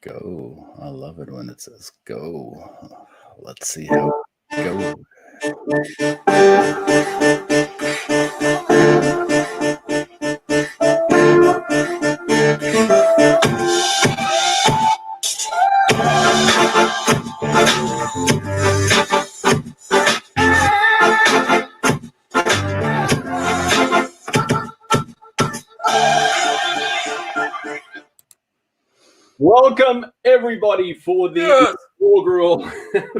Go. I love it when it says go. Let's see how it goes. Welcome, everybody, for the inaugural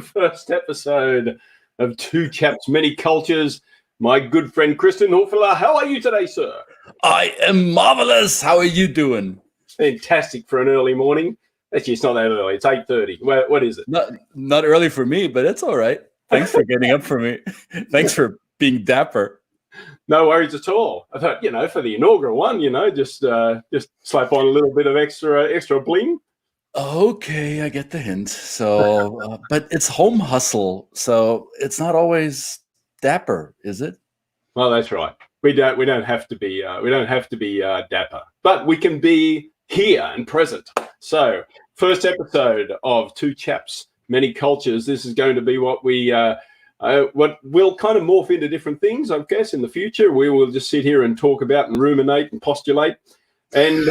first episode of Two Chaps, Many Cultures. My good friend, Kristen Höferle. How are you today, sir? I am marvelous. How are you doing? Fantastic for an early morning. Actually, it's not that early. It's 8:30. What is it? Not early for me, but it's all right. Thanks for getting up for me. Thanks for being dapper. No worries at all. I thought, for the inaugural one, just slap on a little bit of extra bling. Okay, I get the hint. So, but it's home hustle, so it's not always dapper, is it? Well, that's right. We don't have to be dapper, but we can be here and present. So, first episode of Two Chaps, Many Cultures. This is going to be what we'll kind of morph into different things, I guess. In the future, we will just sit here and talk about and ruminate and postulate. And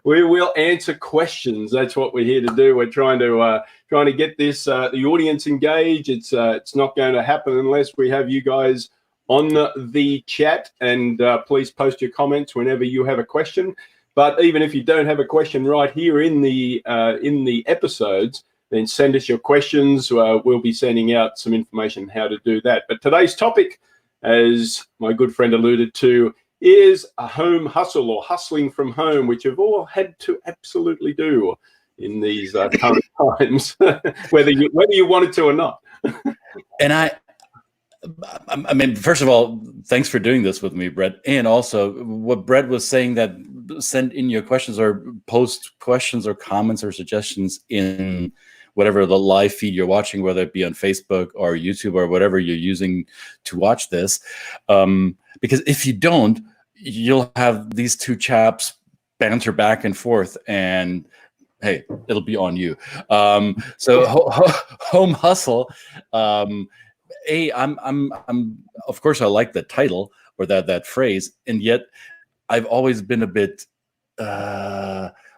we will answer questions. That's what we're here to do. We're trying to get this the audience engaged. It's not going to happen unless we have you guys on the chat. And please post your comments whenever you have a question. But even if you don't have a question right here in the episodes, then send us your questions. We'll be sending out some information on how to do that. But today's topic, as my good friend alluded to, is a home hustle or hustling from home, which you've all had to absolutely do in these current times, whether you wanted to or not. And I mean, first of all, thanks for doing this with me, Brett. And also what Brett was saying, that send in your questions or post questions or comments or suggestions in whatever the live feed you're watching, whether it be on Facebook or YouTube or whatever you're using to watch this. Because if you don't, you'll have these two chaps banter back and forth, and hey, it'll be on you. So home hustle. Hey, I'm of course I like the title or that phrase, and yet I've always been a bit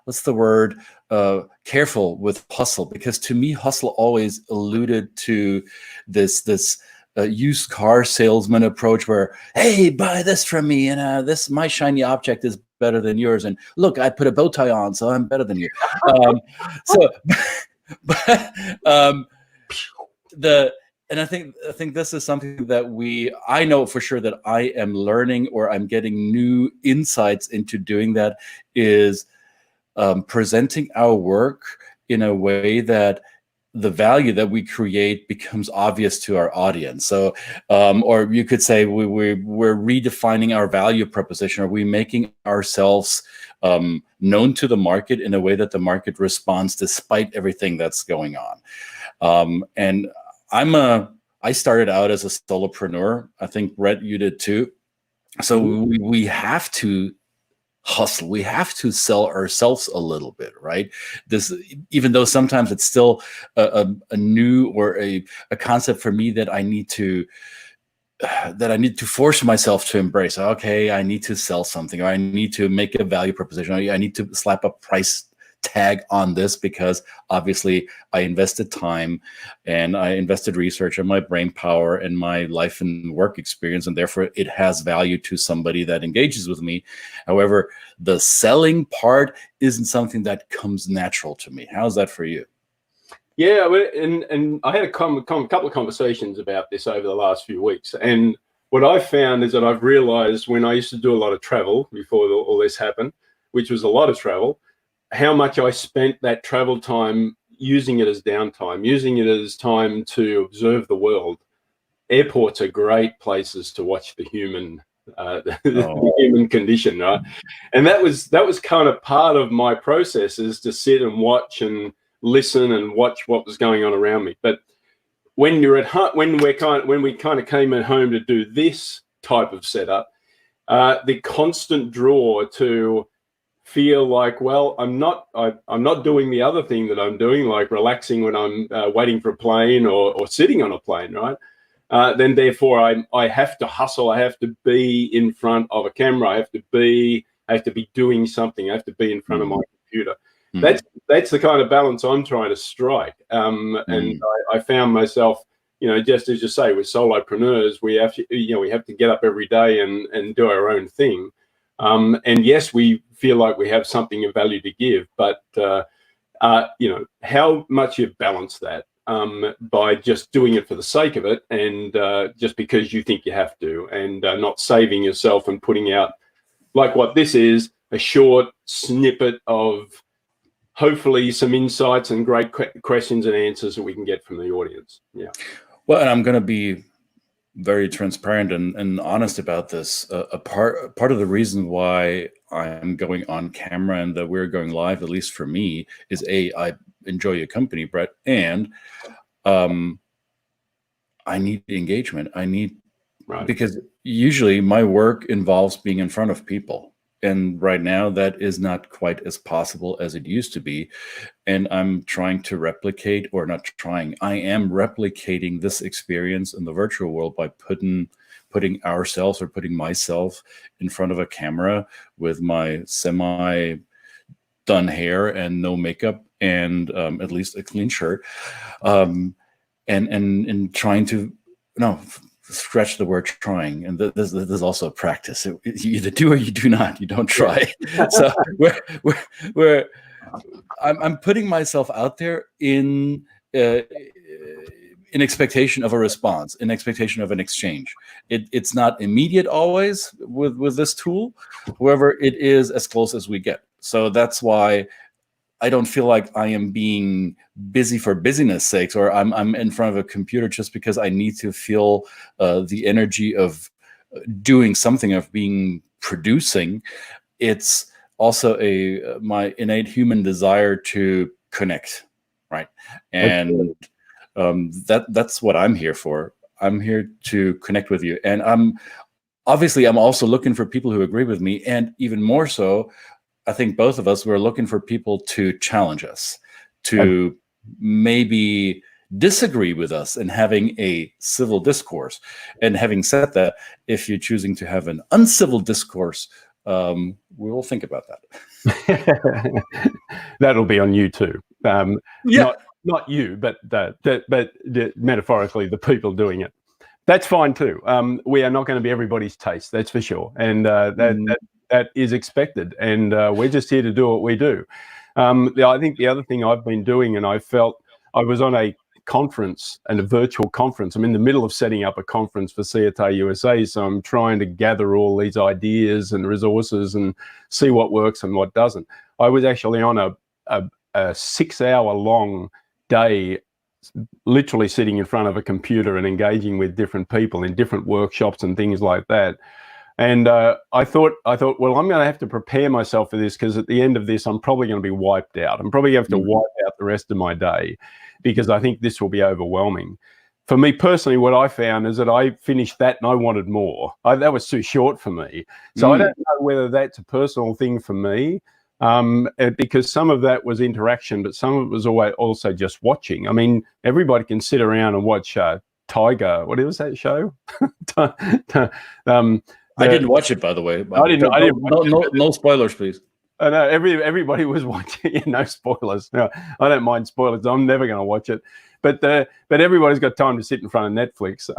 what's the word? Careful with hustle, because to me, hustle always alluded to this used car salesman approach where, hey, buy this from me, and my shiny object is better than yours, and look, I put a bow tie on, so I'm better than you. And I think this is something that I know for sure that I am learning, or I'm getting new insights into doing that, is presenting our work in a way that the value that we create becomes obvious to our audience. So, or you could say we're redefining our value proposition. Are we making ourselves known to the market in a way that the market responds despite everything that's going on? And I started out as a solopreneur. I think, Brett, you did too. So we have to hustle. We have to sell ourselves a little bit, right? This, even though sometimes it's still a new or a concept for me that I need to force myself to embrace. Okay, I need to sell something, or I need to make a value proposition. I need to slap a price tag on this, because obviously I invested time and I invested research and my brain power and my life and work experience, and therefore it has value to somebody that engages with me. However, the selling part isn't something that comes natural to me. How's that for you? Yeah, and I had a couple of conversations about this over the last few weeks, and what I've found is that I've realized, when I used to do a lot of travel before all this happened, which was a lot of travel, how much I spent that travel time using it as downtime, using it as time to observe the world. Airports are great places to watch the human the human condition, right? And that was kind of part of my process, is to sit and watch and listen and watch what was going on around me. But when you're at home, when we kind of came at home to do this type of setup, the constant draw to feel like, well, I'm not doing the other thing that I'm doing, like relaxing when I'm waiting for a plane or sitting on a plane, right? Then therefore I have to hustle. I have to be in front of a camera. I have to be doing something. I have to be in front of my computer. That's the kind of balance I'm trying to strike. And I found myself, just as you say, with solopreneurs, we have to get up every day and do our own thing. And yes, we feel like we have something of value to give, but how much you balance that by just doing it for the sake of it, and just because you think you have to, and not saving yourself and putting out, like what this is, a short snippet of hopefully some insights and great questions and answers that we can get from the audience. Yeah. Well, and I'm going to be very transparent and honest about this. A part of the reason why I'm going on camera and that we're going live, at least for me, is I enjoy your company, Brett, and I need engagement. Because usually my work involves being in front of people. And right now that is not quite as possible as it used to be. And I'm trying to replicate, or not trying, I am replicating this experience in the virtual world by putting ourselves, or putting myself in front of a camera with my semi done hair and no makeup and at least a clean shirt, and trying to, scratch the word trying, and this is also a practice. You either do or you do not. You don't try. So I'm putting myself out there in expectation of a response, in expectation of an exchange. It's not immediate always with this tool. However, it is as close as we get. So that's why I don't feel like I am being busy for busyness sakes, or I'm in front of a computer just because I need to feel the energy of doing something, of producing. It's also my innate human desire to connect, right? And that's what I'm here for. I'm here to connect with you, and I'm also looking for people who agree with me, and even more so, I think both of us, we're looking for people to challenge us, to maybe disagree with us, and having a civil discourse. And having said that, if you're choosing to have an uncivil discourse, we will think about that. That'll be on you too. Not you, but metaphorically, the people doing it. That's fine too. We are not going to be everybody's taste, that's for sure. And that is expected, and we're just here to do what we do. I think the other thing I've been doing, and I felt I was on a conference, and a virtual conference. I'm in the middle of setting up a conference for CTA USA, so I'm trying to gather all these ideas and resources and see what works and what doesn't. I was actually on a 6-hour-long day, literally sitting in front of a computer and engaging with different people in different workshops and things like that. And I thought, well, I'm going to have to prepare myself for this, because at the end of this, I'm probably going to be wiped out. I'm probably going to have to wipe out the rest of my day, because I think this will be overwhelming. For me personally, what I found is that I finished that and I wanted more. That was too short for me. So I don't know whether that's a personal thing for me, because some of that was interaction, but some of it was also just watching. I mean, everybody can sit around and watch Tiger. What was that show? I didn't watch it, by the way. I didn't. No spoilers, please. I know everybody was watching. No spoilers. No, I don't mind spoilers. I'm never going to watch it. But everybody's got time to sit in front of Netflix.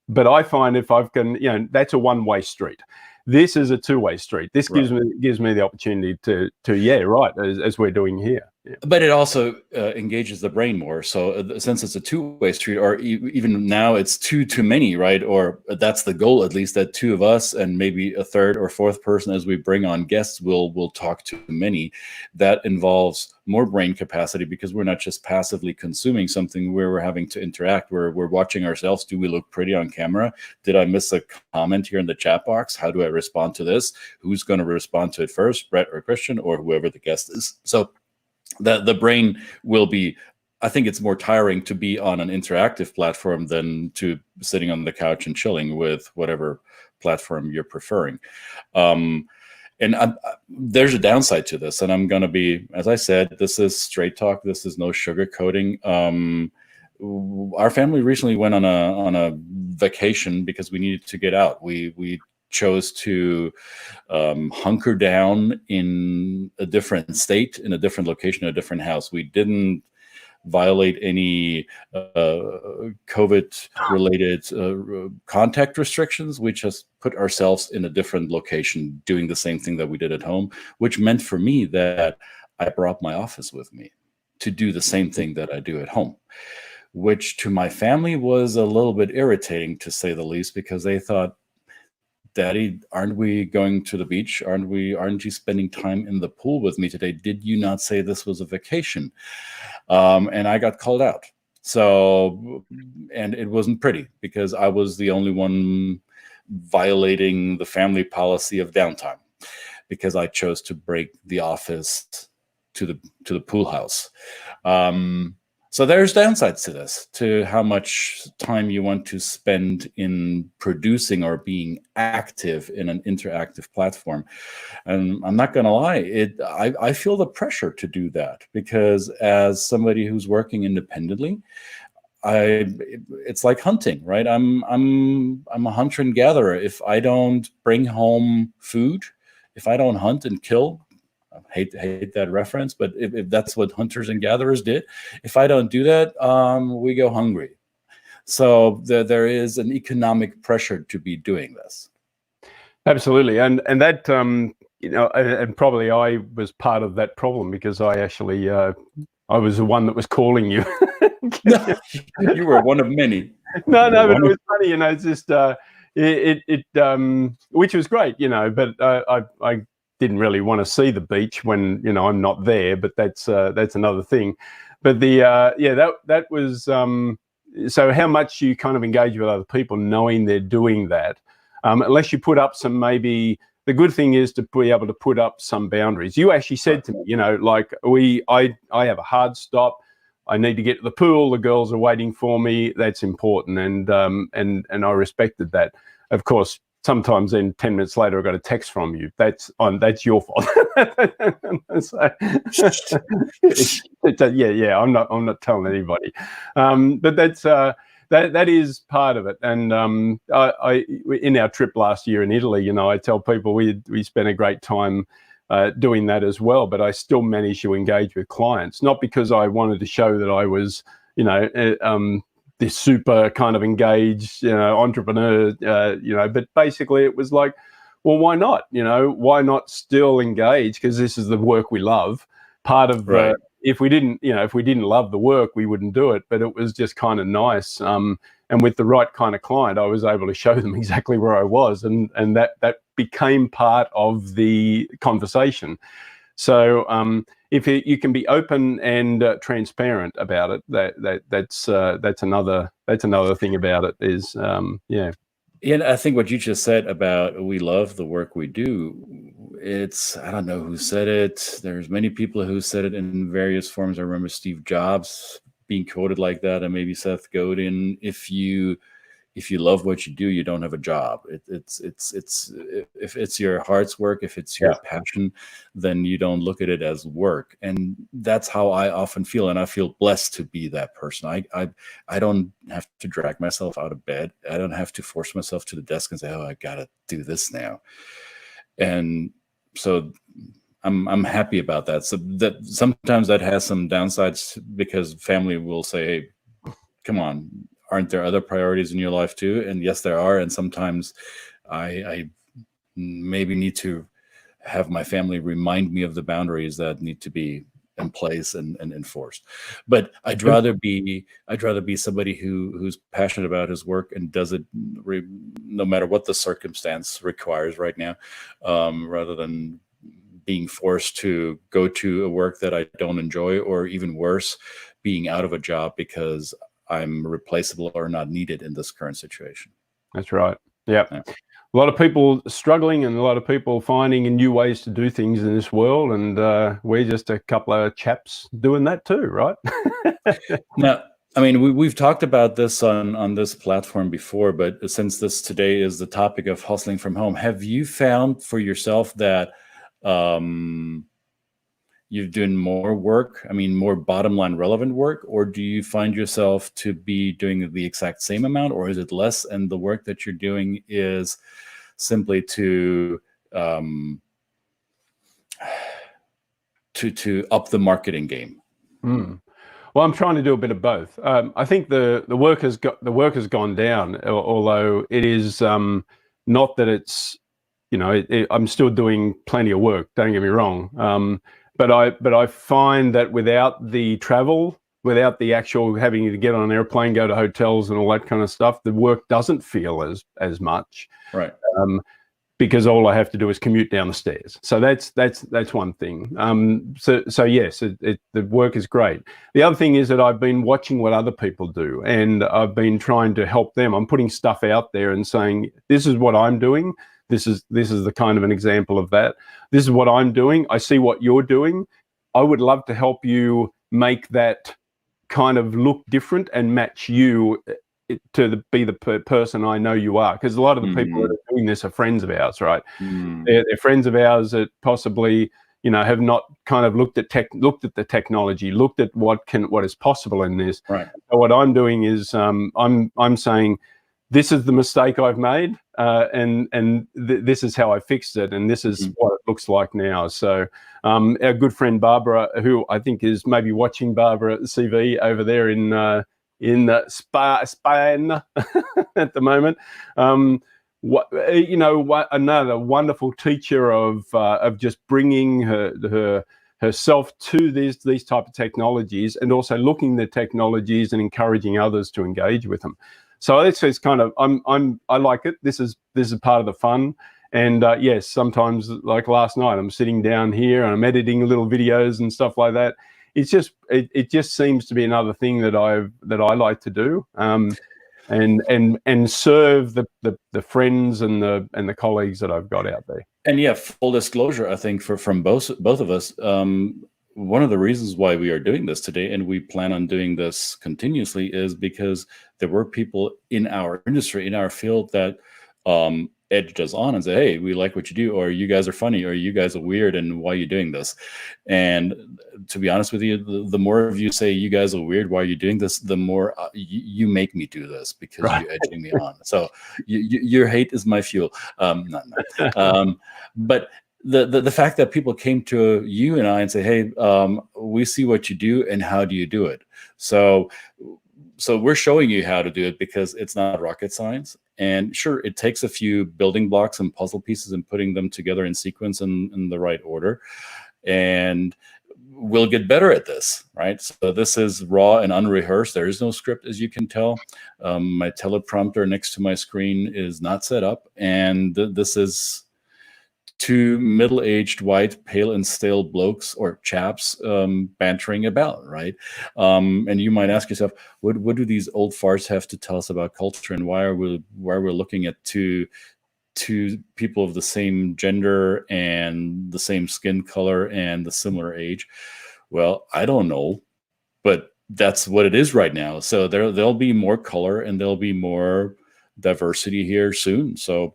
But I find if I can, that's a one-way street. This is a two-way street. This gives me the opportunity to as we're doing here. Yeah. But it also engages the brain more. So since it's a two-way street, or even now it's two too many, right? Or that's the goal, at least, that two of us and maybe a third or fourth person as we bring on guests will talk to many. That involves more brain capacity, because we're not just passively consuming something where we're having to interact. We're watching ourselves. Do we look pretty on camera? Did I miss a comment here in the chat box? How do I respond to this? Who's going to respond to it first, Brett or Christian, or whoever the guest is? So the brain will be, I think it's more tiring to be on an interactive platform than to sitting on the couch and chilling with whatever platform you're preferring. and there's a downside to this, and I'm going to be, as I said, this is straight talk. This is no sugarcoating. Our family recently went on a vacation because we needed to get out. We chose to hunker down in a different state, in a different location, a different house. We didn't violate any COVID-related contact restrictions. We just put ourselves in a different location, doing the same thing that we did at home, which meant for me that I brought my office with me to do the same thing that I do at home, which to my family was a little bit irritating, to say the least, because they thought, Daddy, aren't we going to the beach? Aren't you spending time in the pool with me today? Did you not say this was a vacation? And I got called out. So, and it wasn't pretty because I was the only one violating the family policy of downtime because I chose to break the office to the pool house. So there's downsides to this, to how much time you want to spend in producing or being active in an interactive platform. And I'm not going to lie, I feel the pressure to do that because as somebody who's working independently, it's like hunting, right? I'm a hunter and gatherer. If I don't bring home food, if I don't hunt and kill, I hate that reference, but if that's what hunters and gatherers did, if I don't do that, we go hungry. So there is an economic pressure to be doing this. Absolutely, and that and probably I was part of that problem because I actually I was the one that was calling you. No, you were one of many. No, but it was funny, it's just which was great, but I didn't really want to see the beach when I'm not there, but that's another thing. But that was so how much you kind of engage with other people knowing they're doing that, unless you put up some, maybe the good thing is to be able to put up some boundaries. You actually said to me, like I have a hard stop, I need to get to the pool, the girls are waiting for me, that's important, and I respected that. Of course, sometimes then 10 minutes later I got a text from you. That's your fault. So, I'm not telling anybody. But that is part of it. And I in our trip last year in Italy, I tell people we spent a great time doing that as well. But I still managed to engage with clients, not because I wanted to show that I was this super kind of engaged, entrepreneur, but basically it was like, well, why not? Why not still engage? Because this is the work we love. Part of right. If we didn't love the work, we wouldn't do it. But it was just kind of nice. And with the right kind of client, I was able to show them exactly where I was, and that became part of the conversation. So if you can be open and transparent about it, that's another thing about it is yeah. And I think what you just said about we love the work we do, I don't know who said it. There's many people who said it in various forms. I remember Steve Jobs being quoted like that, and maybe Seth Godin. If you love what you do, you don't have a job. It's if it's your heart's work, if it's your passion, then you don't look at it as work. And that's how I often feel. And I feel blessed to be that person. I don't have to drag myself out of bed. I don't have to force myself to the desk and say, oh, I gotta do this now. And so I'm happy about that. So that sometimes that has some downsides because family will say, hey, come on, aren't there other priorities in your life too? And yes, there are. And sometimes I maybe need to have my family remind me of the boundaries that need to be in place and enforced. But I'd rather be somebody who's passionate about his work and does it no matter what the circumstance requires right now, rather than being forced to go to a work that I don't enjoy, or even worse, being out of a job because I'm replaceable or not needed in this current situation. That's right. Yeah. A lot of people struggling and a lot of people finding new ways to do things in this world. And we're just a couple of chaps doing that too, right? Now, I mean, we've talked about this on this platform before, but since this today is the topic of hustling from home, have you found for yourself that you're doing more work, I mean, more bottom line relevant work, or do you find yourself to be doing the exact same amount, or is it less? And the work that you're doing is simply to up the marketing game? Well, I'm trying to do a bit of both. I think the work has gone down, although it is not that it's, you know, I'm still doing plenty of work. Don't get me wrong. But I find that without the travel, without the actual having to get on an airplane, go to hotels and all that kind of stuff, the work doesn't feel as much. Right. Because all I have to do is commute down the stairs. So that's one thing. So yes, the work is great. The other thing is that I've been watching what other people do, and I've been trying to help them. I'm putting stuff out there and saying, this is what I'm doing. This is the kind of an example of that. This is what I'm doing. I see what you're doing. I would love to help you make that kind of look different and match you to be the person I know you are. Because a lot of the people that are doing this are friends of ours, right? They're friends of ours that possibly, you know, have not kind of looked at the technology, looked at what is possible in this. Right. So what I'm doing is I'm saying, this is the mistake I've made, and this is how I fixed it, and this is what it looks like now. So our good friend Barbara, who I think is maybe watching, Barbara CV over there in Spain at the moment. Another wonderful teacher of just bringing herself to these type of technologies, and also looking at the technologies and encouraging others to engage with them. So it's kind of I like it. This is part of the fun. And yes, sometimes, like last night, I'm sitting down here and I'm editing little videos and stuff like that. It's just it just seems to be another thing that I like to do, and serve the friends and the colleagues that I've got out there. And yeah, full disclosure, I think from both of us, one of the reasons why we are doing this today, and we plan on doing this continuously, is because there were people in our industry, in our field, that edged us on and say, hey, we like what you do, or you guys are funny, or you guys are weird, and why are you doing this? And to be honest with you, the more of you say you guys are weird, why are you doing this, the more you make me do this, because right. you're edging me on. So your hate is my fuel. But the fact that people came to you and I and say, hey, we see what you do, and how do you do it? So we're showing you how to do it, because it's not rocket science. And sure, it takes a few building blocks and puzzle pieces and putting them together in sequence and in the right order. And we'll get better at this, right? So this is raw and unrehearsed. There is no script, as you can tell. My teleprompter next to my screen is not set up. And this is two middle-aged, white, pale and stale blokes, or chaps, bantering about, right? And you might ask yourself, what do these old farts have to tell us about culture, and why we're looking at two people of the same gender and the same skin color and the similar age? Well, I don't know, but that's what it is right now. So there'll be more color and there'll be more diversity here soon. So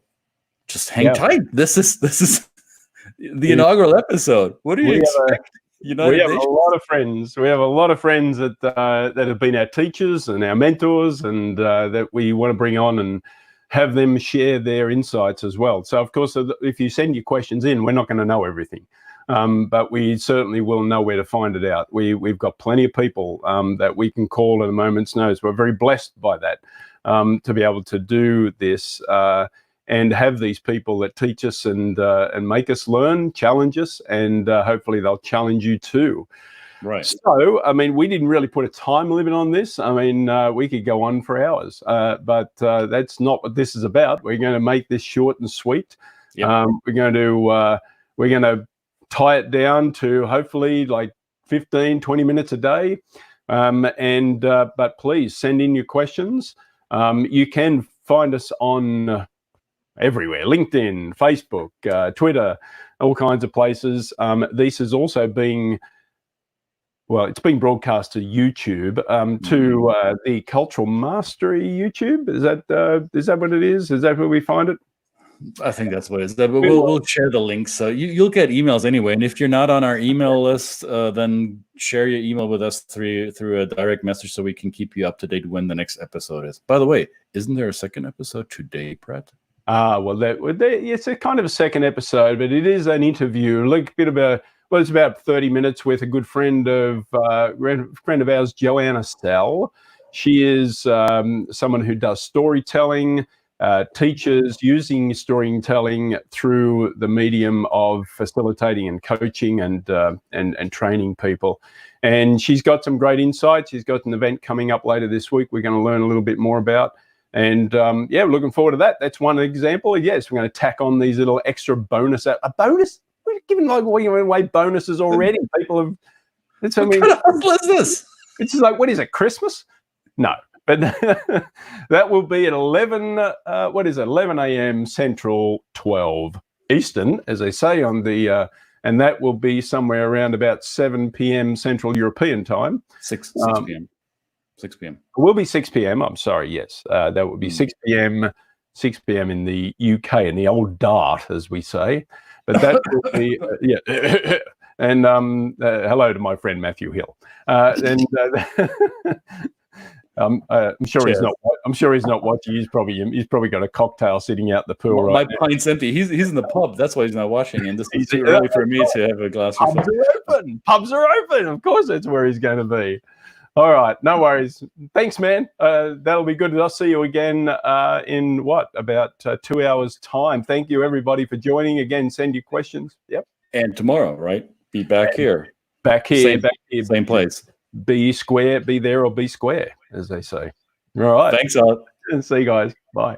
just hang tight. This is the inaugural episode. What do you expect? We have a lot of friends. We have a lot of friends that have been our teachers and our mentors, and that we want to bring on and have them share their insights as well. So, of course, if you send your questions in, we're not going to know everything, but we certainly will know where to find it out. We've got plenty of people that we can call at a moment's notice. We're very blessed by that, to be able to do this. And have these people that teach us and make us learn, challenge us, and hopefully they'll challenge you too. Right. So, I mean, we didn't really put a time limit on this. I mean, we could go on for hours, but that's not what this is about. We're going to make this short and sweet. Yep. We're going to tie it down to hopefully like 15, 20 minutes a day. But please send in your questions. You can find us on everywhere: LinkedIn, Facebook, Twitter, all kinds of places. This is also it's being broadcast to YouTube, to the Cultural Mastery YouTube. Is that what it is? Is that where we find it? I think that's what it is. But we'll share the link, so you'll get emails anyway. And if you're not on our email list, then share your email with us through a direct message, so we can keep you up to date when the next episode is. By the way, isn't there a second episode today, Brett? Well, it's a kind of a second episode, but it is an interview. It's about 30 minutes with a good friend of ours, Joanna Sell. She is someone who does storytelling, teaches using storytelling through the medium of facilitating and coaching and training people. And she's got some great insights. She's got an event coming up later this week we're going to learn a little bit more about. And we're looking forward to that. That's one example. Yes, we're going to tack on these little extra bonus. A bonus? We're giving away bonuses already. People have. What kind of hustle is this? It's just like, what is it, Christmas? No. But that will be at 11 a.m. Central, 12 Eastern, as they say on the, and that will be somewhere around about 7 p.m. Central European time. 6 p.m. 6 p.m. It will be 6 p.m. I'm sorry. Yes, that would be 6 p.m. 6 p.m. in the UK, in the old dart, as we say. But that will be And hello to my friend Matthew Hill. I'm sure he's not. I'm sure he's not watching. He's probably got a cocktail sitting out the pool right now. My pint's empty. He's in the pub. That's why he's not watching. And this is too early for me to have a glass of open. Pubs are open. Of course, that's where he's going to be. All right, no worries. Thanks, man. That'll be good. I'll see you again in about 2 hours' time. Thank you, everybody, for joining. Again, send your questions. Yep. And tomorrow, right? Be back here. Back here. Same place. Be square, be there, or be square, as they say. All right. Thanks, Al. And see you guys. Bye.